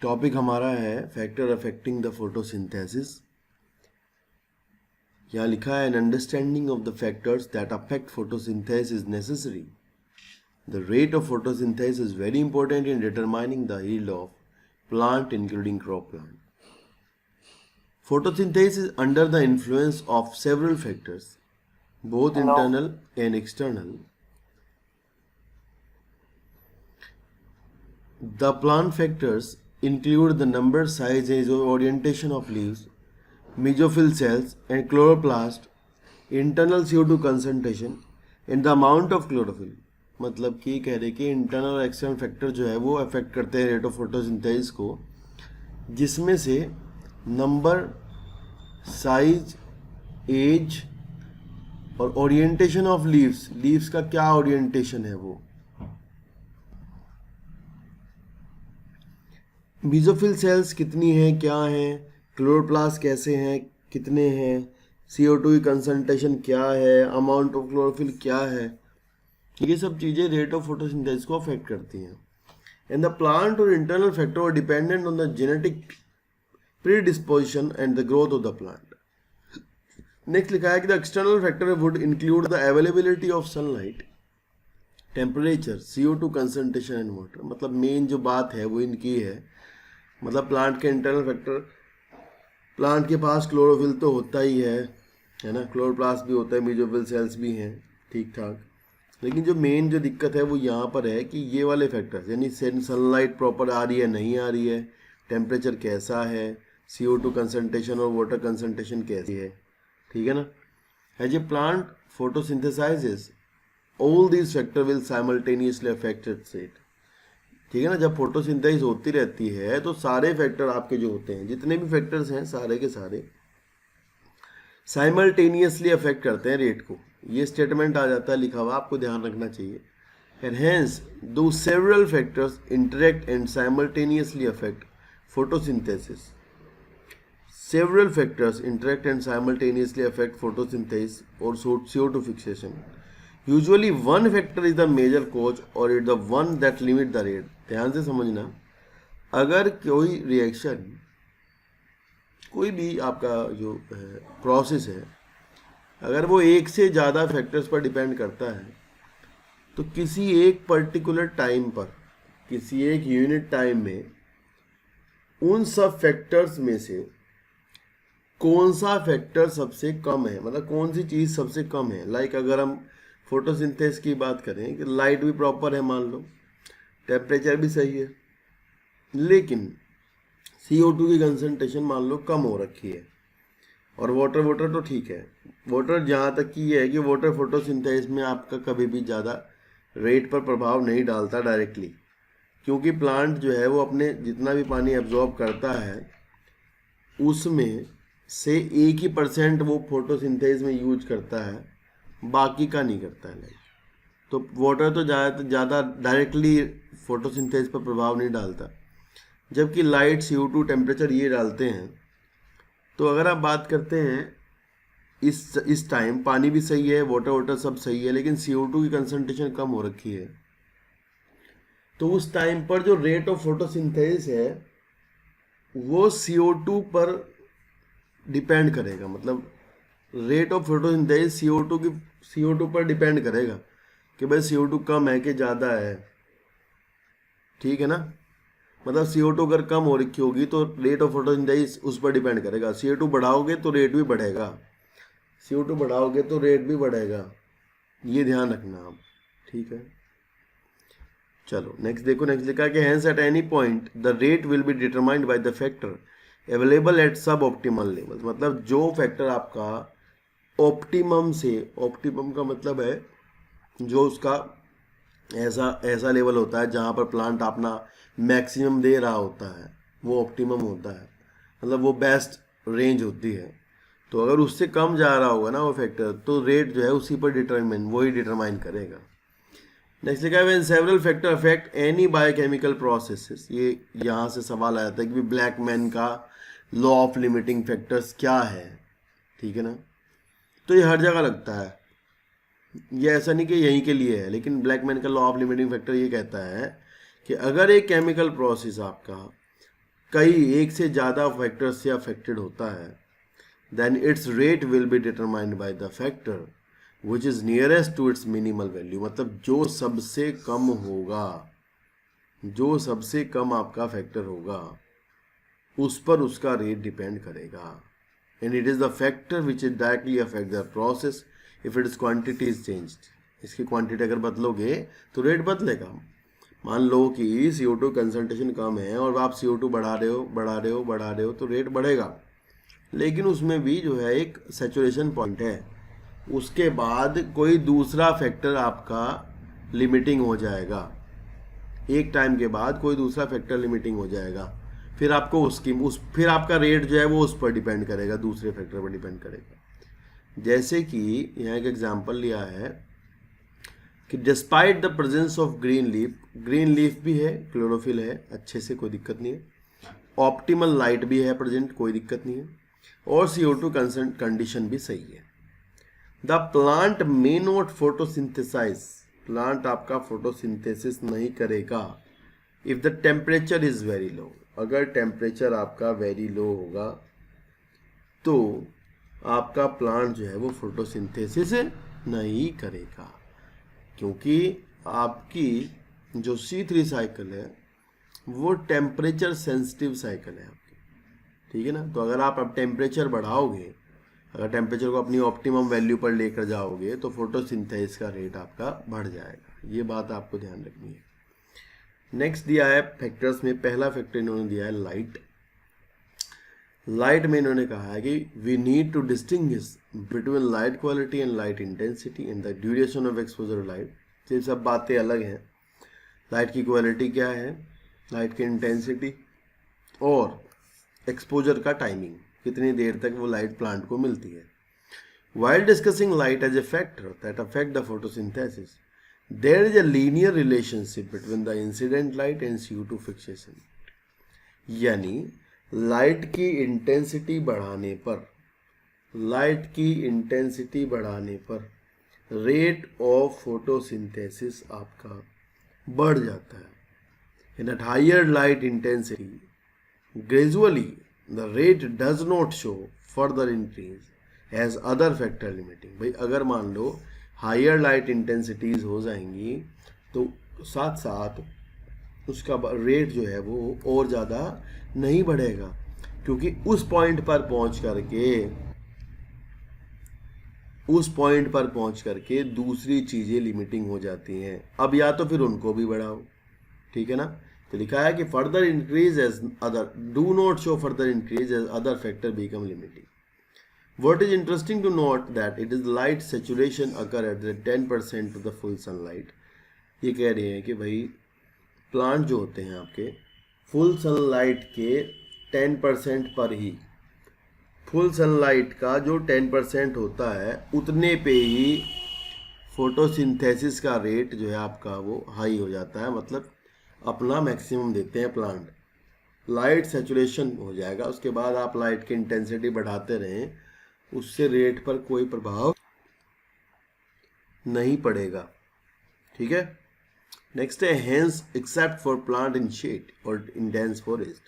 Topic हमारा है factor affecting the photosynthesis. यहाँ लिखा है an understanding of the factors that affect photosynthesis is necessary. The rate of photosynthesis is very important in determining the yield of plant including crop plant. Photosynthesis is under the influence of several factors, both internal and external. The plant factors include the number, size, and orientation of leaves, mesophyll cells, and chloroplast, internal CO2 concentration, and the amount of chlorophyll. मतलब कि कह रहे कि internal और external factor जो है वो affect करते हैं रेट ऑफ फोटोसिंथेसिस को, जिसमें से नंबर, साइज, एज और ओरिएंटेशन ऑफ लीव्स का क्या ओरिएंटेशन है वो। मेसोफिल सेल्स कितनी हैं, क्या हैं, क्लोरोप्लास्ट कैसे हैं, कितने हैं, CO2 की कंसंट्रेशन क्या है, अमाउंट ऑफ क्लोरोफिल क्या है, ये सब चीज़ें रेट ऑफ फोटोसिंथेसिस को अफेक्ट करती हैं। एंड द प्लांट और internal factor are dependent on the genetic predisposition and the growth of the plant. Next लिखा है कि the external factor would include the availability of sunlight, temperature, CO2 concentration and water. मतलब main जो बात है वो इनकी है। मतलब प्लांट के इंटरनल फैक्टर, प्लांट के पास क्लोरोफिल तो होता ही है ना, क्लोरोप्लास्ट भी होता है, मेसोफिल सेल्स भी हैं ठीक ठाक, लेकिन जो मेन जो दिक्कत है वो यहाँ पर है कि ये वाले फैक्टर्स, यानी सनलाइट प्रॉपर आ रही है नहीं आ रही है, टेम्परेचर कैसा है, CO2 कंसंट्रेशन और वाटर कंसंट्रेशन कैसी है, ठीक है ना। As a plant photosynthesises all these factor will simultaneously affect its rate, ठीक है ना। जब फोटोसिंथेसिस होती रहती है तो सारे फैक्टर आपके जो होते हैं, जितने भी फैक्टर्स हैं सारे के सारे साइमल्टेनियसली अफेक्ट करते हैं रेट को। ये स्टेटमेंट आ जाता है लिखा हुआ, आपको ध्यान रखना चाहिए। एंड हेंस दो several factors interact and simultaneously affect photosynthesis. Several factors interact and simultaneously affect photosynthesis or CO2 fixation. Usually one factor is the major cause or it the one that limit the rate. ध्यान से समझना, अगर कोई reaction, कोई भी आपका जो process है, अगर वो एक से ज़्यादा फैक्टर्स पर डिपेंड करता है तो किसी एक पर्टिकुलर टाइम पर, किसी एक यूनिट टाइम में उन सब फैक्टर्स में से कौन सा फैक्टर सबसे कम है, मतलब कौन सी चीज़ सबसे कम है। लाइक अगर हम फोटोसिंथेसिस की बात करें कि लाइट भी प्रॉपर है, मान लो टेम्परेचर भी सही है, लेकिन CO2 की कंसंट्रेशन मान लो कम हो रखी है, और वाटर तो ठीक है। वाटर जहाँ तक कि ये है कि वाटर फोटोसिंथेसिस में आपका कभी भी ज़्यादा रेट पर प्रभाव नहीं डालता डायरेक्टली, क्योंकि प्लांट जो है वो अपने जितना भी पानी एब्जॉर्ब करता है उसमें से 1% वो फोटोसिंथेसिस में यूज करता है, बाकी का नहीं करता है। तो वाटर तो ज़्यादा डायरेक्टली फोटोसिंथेसिस पर प्रभाव नहीं डालता, जबकि लाइट, CO2, टेम्परेचर ये डालते हैं। तो अगर आप बात करते हैं इस टाइम पानी भी सही है, वाटर सब सही है, लेकिन CO2 की कंसंट्रेशन कम हो रखी है, तो उस टाइम पर जो रेट ऑफ फोटोसिंथेसिस है वो CO2 पर डिपेंड करेगा। मतलब रेट ऑफ फोटोसिंथेसिस CO2 पर डिपेंड करेगा कि भाई CO2 कम है कि ज़्यादा है, ठीक है ना। मतलब CO2 अगर कम हो रखी होगी तो रेट ऑफ फोटोसिंथेसिस उस पर डिपेंड करेगा। CO2 बढ़ाओगे तो रेट भी बढ़ेगा, CO2 बढ़ाओगे तो रेट भी बढ़ेगा, ये ध्यान रखना आप, ठीक है। चलो नेक्स्ट देखो, नेक्स्ट लिखा है कि hence at any point the rate will be determined by the factor available at सब ऑप्टिमल लेवल। मतलब जो फैक्टर आपका ऑप्टिमम से, ऑप्टिमम का मतलब है जो उसका ऐसा लेवल होता है जहाँ पर प्लांट अपना मैक्सिमम दे रहा होता है, वो ऑप्टिमम होता है, मतलब वो बेस्ट रेंज होती है। तो अगर उससे कम जा रहा होगा ना वो फैक्टर, तो रेट जो है उसी पर वही डिटरमाइन करेगा। नेक्स्ट लिखा है when several factor affect any biochemical processes. ये यहाँ से सवाल आया था कि ब्लैकमैन का लॉ ऑफ लिमिटिंग फैक्टर्स क्या है, ठीक है ना। तो ये हर जगह लगता है, ये ऐसा नहीं कि यहीं के लिए है, लेकिन ब्लैकमैन का लॉ ऑफ लिमिटिंग फैक्टर ये कहता है कि अगर एक केमिकल प्रोसेस आपका कई एक से ज़्यादा फैक्टर से अफेक्टेड होता है, then its rate will be determined by the factor which is nearest to its minimal value। मतलब जो सबसे कम होगा, जो सबसे कम आपका फैक्टर होगा उस पर उसका रेट डिपेंड करेगा। And it is the factor which is directly affect the process if it is quantity is changed. इसकी क्वांटिटी अगर बदलोगे तो रेट बदलेगा। मान लो कि CO2 कंसंट्रेशन कम है और आप CO2 बढ़ा रहे हो तो रेट बढ़ेगा, लेकिन उसमें भी जो है एक सैचुरेशन पॉइंट है, उसके बाद कोई दूसरा फैक्टर आपका लिमिटिंग हो जाएगा। एक टाइम के बाद कोई दूसरा फैक्टर लिमिटिंग हो जाएगा, फिर आपको फिर आपका रेट जो है वो उस पर डिपेंड करेगा, दूसरे फैक्टर पर डिपेंड करेगा। जैसे कि यहाँ एक एग्जांपल लिया है कि despite the presence of green leaf भी है, क्लोरोफिल है अच्छे से, कोई दिक्कत नहीं है, ऑप्टिमल लाइट भी है प्रेजेंट, कोई दिक्कत नहीं है, और CO2 कंडीशन भी सही है। The plant may not photosynthesise, plant आपका फोटोसिंथेसिस नहीं करेगा if the temperature is very low. अगर टेम्परेचर आपका वेरी लो होगा तो आपका प्लांट जो है वो फोटोसिंथेसिस नहीं करेगा, क्योंकि आपकी जो C3 साइकिल है वो टेम्परेचर सेंसिटिव साइकिल है आपकी, ठीक है ना। तो अगर आप अब टेम्परेचर बढ़ाओगे, अगर टेम्परेचर को अपनी ऑप्टिमम वैल्यू पर लेकर जाओगे तो फोटोसिंथेसिस का रेट आपका बढ़ जाएगा। ये बात आपको ध्यान रखनी है। नेक्स्ट दिया है फैक्टर्स में, पहला फैक्टर इन्होंने दिया है लाइट। लाइट में इन्होंने कहा है कि we need to distinguish between light quality and light intensity and the duration of exposure light. ये सब बातें अलग हैं। लाइट की क्वालिटी क्या है, लाइट की इंटेंसिटी और एक्सपोजर का टाइमिंग, कितनी देर तक वो लाइट प्लांट को मिलती है। While discussing light as a factor that affect the photosynthesis, there is a linear relationship between the incident light and CO2 fixation। यानी लाइट की इंटेंसिटी बढ़ाने पर, लाइट की इंटेंसिटी बढ़ाने पर रेट ऑफ फोटोसिंथेसिस आपका बढ़ जाता है। In at higher light intensity gradually the rate does not show further increase as other factor limiting। भाई अगर मान लो हायर लाइट इंटेंसिटीज हो जाएंगी तो साथ साथ उसका रेट जो है वो और ज़्यादा नहीं बढ़ेगा, क्योंकि उस पॉइंट पर पहुंच करके दूसरी चीज़ें लिमिटिंग हो जाती हैं। अब या तो फिर उनको भी बढ़ाओ, ठीक है ना। तो लिखा है कि further increase as other, do not show further increase as other factor become limiting. What is interesting to note that it is light saturation occur at the 10% of the full sunlight। ये कह रहे हैं कि भाई plant जो होते हैं आपके फुल सनलाइट के 10% पर ही, फुल सनलाइट का जो 10% होता है उतने पे ही फोटोसिंथेसिस का रेट जो है आपका वो हाई हो जाता है, मतलब अपना मैक्सिमम देते हैं प्लांट। लाइट सैचुरेशन हो जाएगा, उसके बाद आप लाइट की इंटेंसिटी बढ़ाते रहें, उससे रेट पर कोई प्रभाव नहीं पड़ेगा, ठीक है। नेक्स्ट है hence except for plant in shade और इन डेंस फॉरेस्ट।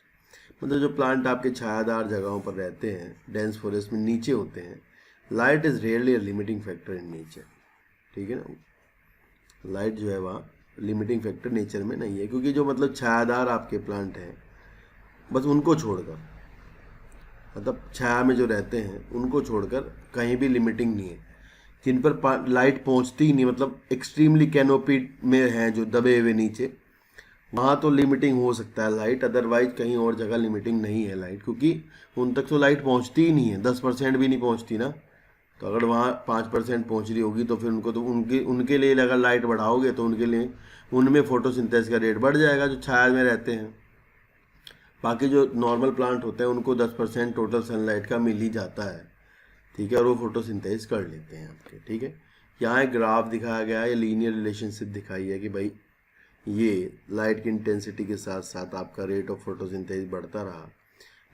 मतलब जो प्लांट आपके छायादार जगहों पर रहते हैं, डेंस फॉरेस्ट में नीचे होते हैं, light is rarely a limiting factor in nature, ठीक है ना। लाइट जो है वहाँ लिमिटिंग फैक्टर नेचर में नहीं है, क्योंकि जो मतलब छायादार आपके प्लांट हैं बस उनको छोड़कर, मतलब छाया में जो रहते हैं उनको छोड़कर कहीं भी लिमिटिंग नहीं है। जिन पर लाइट पहुंचती ही नहीं, मतलब एक्सट्रीमली कैनोपी में हैं जो दबे हुए नीचे, वहाँ तो लिमिटिंग हो सकता है लाइट, अदरवाइज कहीं और जगह लिमिटिंग नहीं है लाइट, क्योंकि उन तक तो लाइट पहुँचती ही नहीं है, 10% भी नहीं पहुँचती ना। तो अगर वहाँ 5% पहुँच रही होगी तो फिर उनको तो उनके लिए अगर लाइट बढ़ाओगे तो उनके लिए उनमें फोटोसिंथेसिस का रेट बढ़ जाएगा जो छाया में रहते हैं। बाकी जो नॉर्मल प्लांट होते हैं उनको 10% टोटल सनलाइट का मिल ही जाता है, ठीक है, और वो फोटोसिंथेसिस कर लेते हैं आपके, ठीक है। यहाँ एक ग्राफ दिखाया गया है, लीनियर रिलेशनशिप दिखाई है कि भाई ये लाइट की इंटेंसिटी के साथ साथ आपका रेट ऑफ फोटोसिंथेसिस बढ़ता रहा,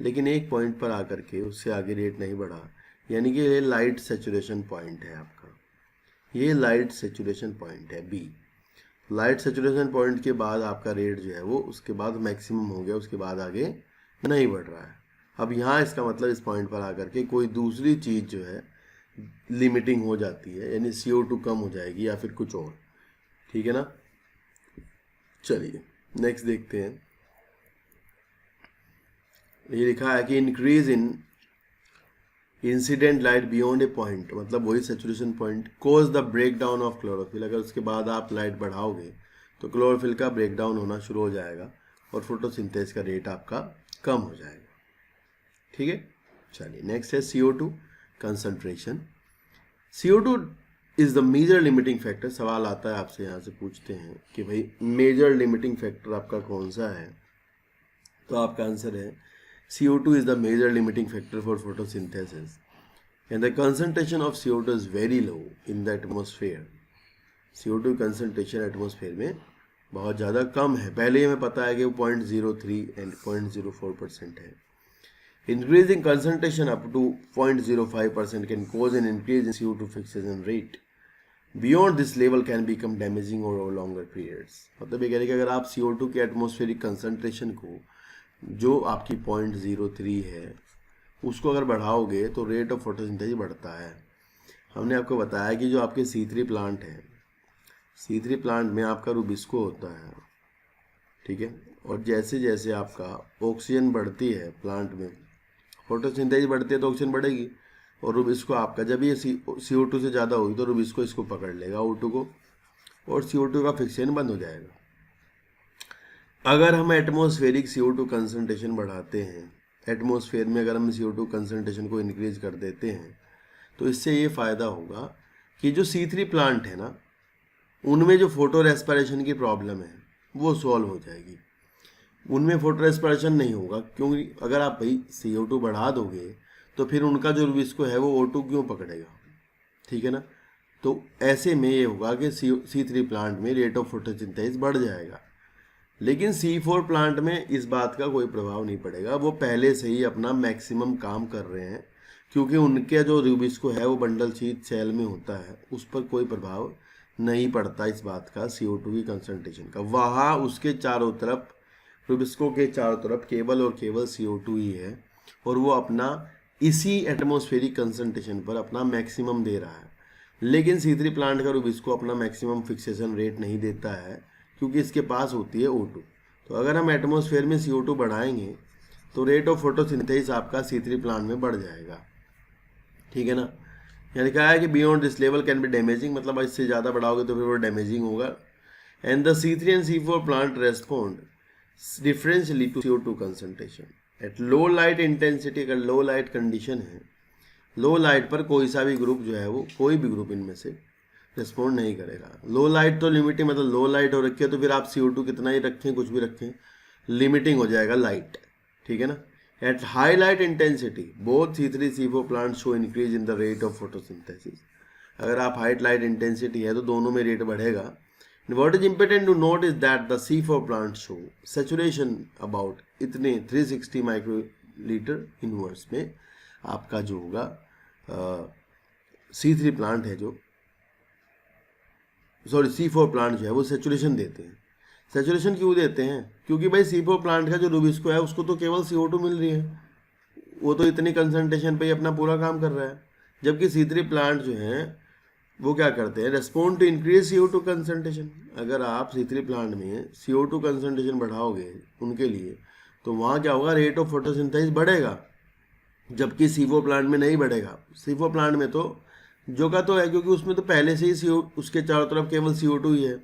लेकिन एक पॉइंट पर आकर के उससे आगे रेट नहीं बढ़ा, यानी कि ये लाइट सेचुरेशन पॉइंट है आपका, ये लाइट सेचुरेशन पॉइंट है बी। लाइट सेचुरेशन पॉइंट के बाद आपका रेट जो है वो उसके बाद मैक्सिमम हो गया, उसके बाद आगे नहीं बढ़ रहा है। अब यहाँ इसका मतलब इस पॉइंट पर आकर के कोई दूसरी चीज़ जो है लिमिटिंग हो जाती है, यानी CO2 कम हो जाएगी या फिर कुछ और, ठीक है ना। चलिए नेक्स्ट देखते हैं। ये लिखा है कि increase in incident light beyond a point, मतलब वही saturation point, cause the break down of chlorophyll. अगर उसके बाद आप लाइट बढ़ाओगे तो क्लोरोफिल का ब्रेक डाउन होना शुरू हो जाएगा और फोटोसिंथेसिस का रेट आपका कम हो जाएगा, ठीक है। चलिए नेक्स्ट है CO2 concentration. CO2 is the major limiting factor. सवाल आता है आपसे, यहाँ से पूछते हैं कि भाई मेजर लिमिटिंग फैक्टर आपका कौन सा है, तो आपका आंसर है CO2 is the major limiting factor for photosynthesis and the concentration of CO2 is very low in the atmosphere. CO2 concentration atmosphere में बहुत ज़्यादा कम है। पहले ही हमें पता है कि वो 0.03 एंड 0.04% है। Increasing concentration up to 0.05% can cause an increase in CO2 fixation rate. Beyond this level can become damaging over longer periods. मतलब ये कह रहे कि अगर आप CO2 के एटमॉस्फेरिक कंसंट्रेशन को जो आपकी 0.03 है उसको अगर बढ़ाओगे तो रेट ऑफ फोटोसिंथेसिस बढ़ता है। हमने आपको बताया कि जो आपके C3 प्लांट है, C3 प्लांट में आपका रूबिस्को होता है, ठीक है, और जैसे जैसे आपका ऑक्सीजन बढ़ती है प्लांट में, फोटोसिंथेसिस बढ़ती है तो ऑक्सीजन बढ़ेगी, और रूबिस्को आपका जब ये CO2 से ज़्यादा होगी तो रूबिस्को इसको पकड़ लेगा O2 को, और CO2 का फिक्सेशन बंद हो जाएगा। अगर हम एटमॉस्फेरिक CO2 कंसंट्रेशन बढ़ाते हैं, एटमॉस्फेयर में अगर हम CO2 कंसंट्रेशन को इंक्रीज कर देते हैं, तो इससे ये फ़ायदा होगा कि जो C3 प्लांट है ना, उनमें जो फोटो रेस्पिरेशन की प्रॉब्लम है वो सॉल्व हो जाएगी। उनमें फोटो रेस्पिरेशन नहीं होगा, क्योंकि अगर आप भाई CO2 बढ़ा दोगे तो फिर उनका जो रूबिस्को है वो O2 क्यों पकड़ेगा, ठीक है ना। तो ऐसे में ये होगा कि C3 प्लांट में रेट ऑफ फोटोसिंथेसिस बढ़ जाएगा, लेकिन C4 प्लांट में इस बात का कोई प्रभाव नहीं पड़ेगा। वो पहले से ही अपना मैक्सिमम काम कर रहे हैं, क्योंकि उनके जो रूबिस्को है वो बंडल शीथ सेल में होता है, उस पर कोई प्रभाव नहीं पड़ता इस बात का CO2 की कंसंट्रेशन का। वहाँ उसके चारों तरफ, रूबिस्को के चारों तरफ केवल और केवल CO2 ही है, और वो अपना इसी एटमॉस्फेरिक कंसंट्रेशन पर अपना मैक्सिमम दे रहा है। लेकिन C3 प्लांट का रूबिस्को अपना मैक्सिमम फिक्सेशन रेट नहीं देता है, क्योंकि इसके पास होती है O2। तो अगर हम एटमॉस्फेयर में CO2 बढ़ाएंगे तो रेट ऑफ फोटोसिंथेसिस आपका C3 प्लांट में बढ़ जाएगा, ठीक है ना। यानी कहा है कि beyond this level can be damaging, मतलब इससे ज़्यादा बढ़ाओगे तो फिर वो डैमेजिंग होगा। And the C3 and C4 plant respond differentially to CO2 concentration at low light intensity. अगर लो लाइट कंडीशन है, लो लाइट पर कोई सा भी ग्रुप जो है वो, कोई भी ग्रुप इनमें से रिस्पॉन्ड नहीं करेगा। लो लाइट तो लिमिटिंग, मतलब लो लाइट हो रखी है तो फिर आप CO2 कितना ही रखें, कुछ भी रखें, लिमिटिंग हो जाएगा लाइट, ठीक है ना। At high light intensity both C3 C4 plant show increase in the rate of photosynthesis. अगर आप हाई लाइट इंटेंसिटी है तो दोनों में रेट बढ़ेगा। What is important to note is that the C4 plant show saturation about इतने 360 microlitre inverse में आपका जो होगा C3 प्लांट है जो C4 प्लांट जो है वो सेचुरेशन देते हैं। सेचुरेशन क्यों देते हैं? क्योंकि भाई C4 प्लांट का जो रूबिस्को है उसको तो केवल CO2 मिल रही है, वो तो इतनी कंसंट्रेशन पे ही अपना पूरा काम कर रहा है। जबकि C3 प्लांट जो हैं वो क्या करते हैं, respond to increase CO2 concentration. अगर आप C3 प्लांट में CO2 कंसंट्रेशन बढ़ाओगे उनके लिए तो वहाँ क्या होगा, रेट ऑफ फोटोसिंथेसिस बढ़ेगा, जबकि C4 प्लांट में नहीं बढ़ेगा। C4 प्लांट में तो जो का तो है, क्योंकि उसमें तो पहले से ही उसके चारों तरफ केवल CO2 ही है।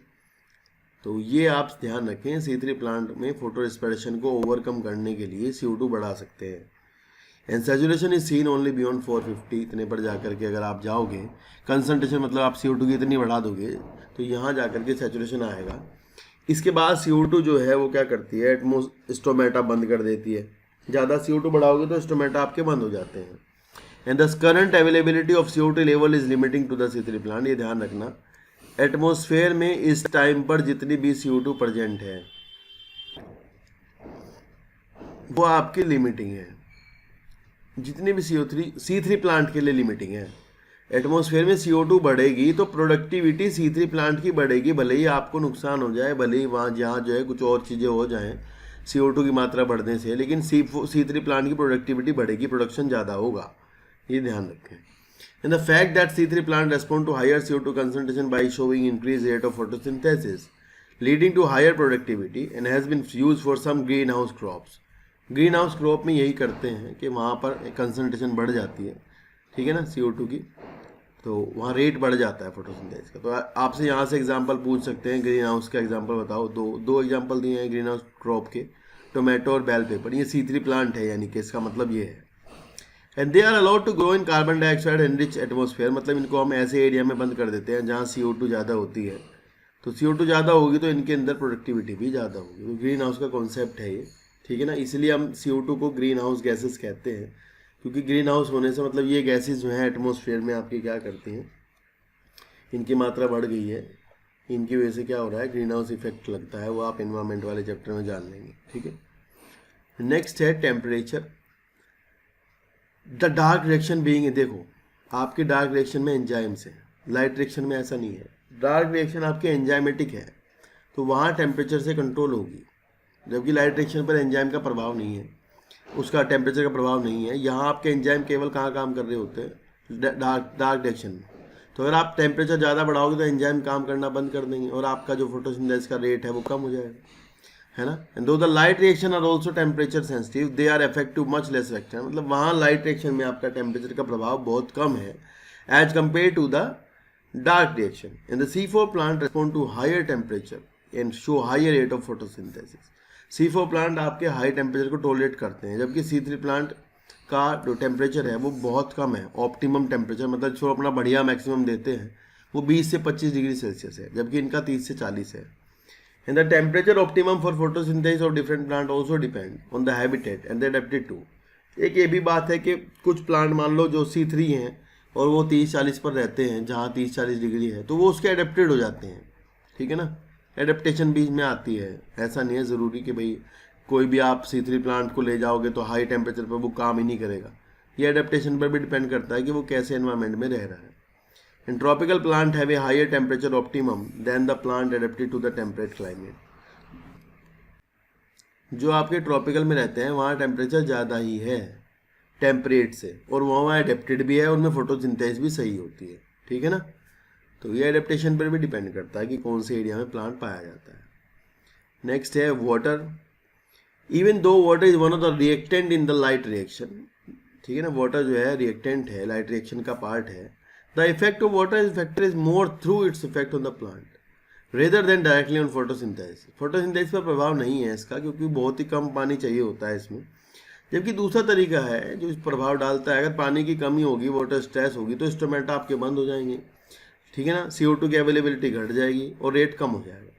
तो ये आप ध्यान रखें, C3 प्लांट में फोटो रेस्पिरेशन को ओवरकम करने के लिए CO2 बढ़ा सकते हैं। And saturation is seen only beyond 450। इतने पर जाकर के अगर आप जाओगे, कंसंट्रेशन मतलब आप CO2 की इतनी बढ़ा दोगे तो यहाँ जाकर के सैचुरेशन आएगा। इसके बाद CO2 जो है वो क्या करती है, स्टोमेटा बंद कर देती है। ज़्यादा CO2 बढ़ाओगे तो स्टोमेटा आपके बंद हो जाते हैं। And the current availability of CO2 level is limiting to the C3 plant. ये ध्यान रखना, एटमॉस्फेयर में इस टाइम पर जितनी भी CO2 प्रेजेंट है वो आपकी लिमिटिंग है। जितनी भी C3 प्लांट के लिए लिमिटिंग है। एटमॉस्फेयर में CO2 बढ़ेगी तो प्रोडक्टिविटी C3 प्लांट की बढ़ेगी, भले ही आपको नुकसान हो जाए, भले ही वहाँ जहाँ जो है कुछ और चीज़ें हो जाएं, CO2 की मात्रा बढ़ने से, लेकिन C3 प्लांट की प्रोडक्टिविटी बढ़ेगी, प्रोडक्शन ज़्यादा होगा, ये ध्यान रखें। And the fact that C3 plant respond to higher CO2 concentration by showing increase rate of photosynthesis leading to higher productivity and has been use for some green house crops. Green house crop में यही करते हैं कि वहाँ पर concentration बढ़ जाती है, ठीक है ना, CO2 की, तो वहाँ रेट बढ़ जाता है फोटोसिंथेसिस का। तो आपसे यहाँ से एग्जांपल पूछ सकते हैं, ग्रीन हाउस का एग्जांपल बताओ। दो एग्जांपल दिए हैं ग्रीन हाउस क्रॉप के, टोमेटो और बेल पेपर। ये C3 प्लांट है, यानी कि इसका मतलब ये है। And they are allowed to grow in carbon dioxide and rich atmosphere, मतलब इनको हम ऐसे एरिया में बंद कर देते हैं जहाँ CO2 ज़्यादा होती है। तो CO2 ज़्यादा होगी तो इनके अंदर प्रोडक्टिविटी भी ज़्यादा होगी। तो ग्रीन हाउस का कॉन्सेप्ट है ये, ठीक है ना। इसलिए हम CO2 को ग्रीन हाउस गैसेस कहते हैं, क्योंकि ग्रीन हाउस होने से मतलब ये गैसेस जो हैं एटमॉस्फेयर में आपकी क्या करती हैं, इनकी मात्रा बढ़ गई है, इनकी वजह से क्या हो रहा है, ग्रीन हाउस इफेक्ट लगता है। वो आप एनवायरमेंट वाले चैप्टर में जान लेंगे, ठीक है। नेक्स्ट है temperature. The dark reaction being, देखो आपके डार्क रिएक्शन में एंजाइम्स हैं, लाइट रिएक्शन में ऐसा नहीं है। डार्क रिएक्शन आपके एंजाइमेटिक है, तो वहाँ टेम्परेचर से कंट्रोल होगी, जबकि लाइट रिएक्शन पर एंजाइम का प्रभाव नहीं है, उसका टेम्परेचर का प्रभाव नहीं है। यहाँ आपके एंजाइम केवल कहाँ काम कर रहे होते हैं, डार्क रिएक्शन में। तो अगर आप टेम्परेचर ज़्यादा बढ़ाओगे तो एंजाइम काम करना बंद कर देंगे और आपका जो फोटोसिंथेसिस का रेट है वो कम हो जाएगा, है ना। And though the light reaction are also temperature sensitive, they are effective much less reaction, मतलब वहाँ लाइट रिएक्शन में आपका टेम्परेचर का प्रभाव बहुत कम है as compare to the dark reaction. And the C4 plant respond to higher temperature and show higher rate of photosynthesis. C4 plant आपके हाई टेम्परेचर को टॉलरेट करते हैं, जबकि C3 प्लांट का जो टेम्परेचर है वो बहुत कम है। ऑप्टिमम टेम्परेचर मतलब जो अपना बढ़िया मैक्सिमम देते हैं वो 20 से 25 डिग्री सेल्सियस है, जबकि इनका 30 से 40 है। And the temperature optimum for photosynthesis of different plant also depend on the habitat and they adapted to. एक ये भी बात है कि कुछ प्लांट मान लो जो C3 हैं और वो 30-40 पर रहते हैं, जहाँ 30-40 डिग्री है, तो वो उसके अडेप्टेड हो जाते हैं, ठीक है ना। एडेप्टेशन बीच में आती है, ऐसा नहीं है ज़रूरी कि भाई कोई भी आप C3 प्लांट को ले जाओगे तो हाई टेम्परेचर पर वो काम ही नहीं करेगा। ये एडेप्टेशन पर भी डिपेंड करता है कि वो कैसे एनवायरनमेंट में रह रहा है। And tropical plant have a higher temperature optimum than the plant adapted to the temperate climate. जो आपके ट्रॉपिकल में रहते हैं वहाँ टेम्परेचर ज़्यादा ही है टेम्परेट से, और वहाँ एडेप्टेड भी है, उनमें फोटोसिंथेसिस भी सही होती है, ठीक है ना। तो ये एडेप्टेशन पर भी डिपेंड करता है कि कौन से एरिया में प्लांट पाया जाता है। नेक्स्ट है water. Even though water is one of the reactant in the light reaction, ठीक है ना। वाटर जो है रिएक्टेंट है, लाइट रिएक्शन का पार्ट है। The effect of water factor is more through its effect on the plant rather than directly on photosynthesis. Photosynthesis पर प्रभाव नहीं है इसका, क्योंकि बहुत ही कम पानी चाहिए होता है इसमें। जबकि दूसरा तरीका है जो इस प्रभाव डालता है, अगर पानी की कमी होगी, वाटर स्ट्रेस होगी, तो स्टोमेटा आपके बंद हो जाएंगे, ठीक है ना। CO2 की अवेलेबिलिटी घट जाएगी और रेट कम हो जाएगा।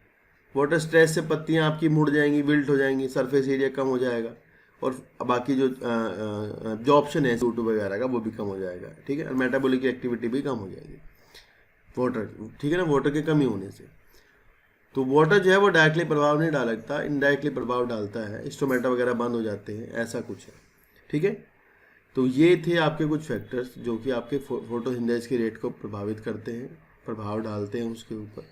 वाटर स्ट्रेस से पत्तियां आपकी मुड़ जाएंगी, विल्ट हो जाएंगी, सरफेस एरिया कम हो जाएगा, और बाकी जो ऑप्शन है CO2 वगैरह का वो भी कम हो जाएगा, ठीक है। और मेटाबॉलिक एक्टिविटी भी कम हो जाएगी वाटर, ठीक है ना, वाटर की कमी होने से। तो वाटर जो है वो डायरेक्टली प्रभाव नहीं डालता, इनडायरेक्टली प्रभाव डालता है, स्टोमेटा वगैरह बंद हो जाते हैं, ऐसा कुछ है, ठीक है। तो ये थे आपके कुछ फैक्टर्स जो कि आपके फोटोसिंथेसिस के रेट को प्रभावित करते हैं, प्रभाव डालते हैं उसके ऊपर,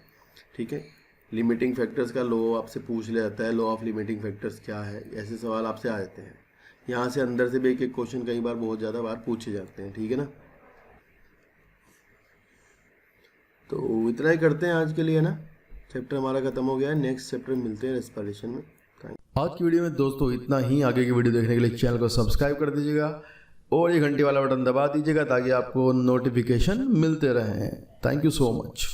ठीक है। लिमिटिंग फैक्टर्स का लॉ आपसे पूछ लिया जाता है, लॉ ऑफ लिमिटिंग फैक्टर्स क्या है, ऐसे सवाल आपसे आ जाते हैं। यहाँ से अंदर से भी एक एक क्वेश्चन कई बार बहुत ज़्यादा बार पूछे जाते हैं, ठीक है ना। तो इतना ही करते हैं आज के लिए ना, चैप्टर हमारा खत्म हो गया है। नेक्स्ट चैप्टर मिलते हैं रेस्पिरेशन में। आज की वीडियो में दोस्तों इतना ही। आगे की वीडियो देखने के लिए चैनल को सब्सक्राइब कर दीजिएगा और ये घंटी वाला बटन दबा दीजिएगा ताकि आपको नोटिफिकेशन मिलते रहें। Thank you so much.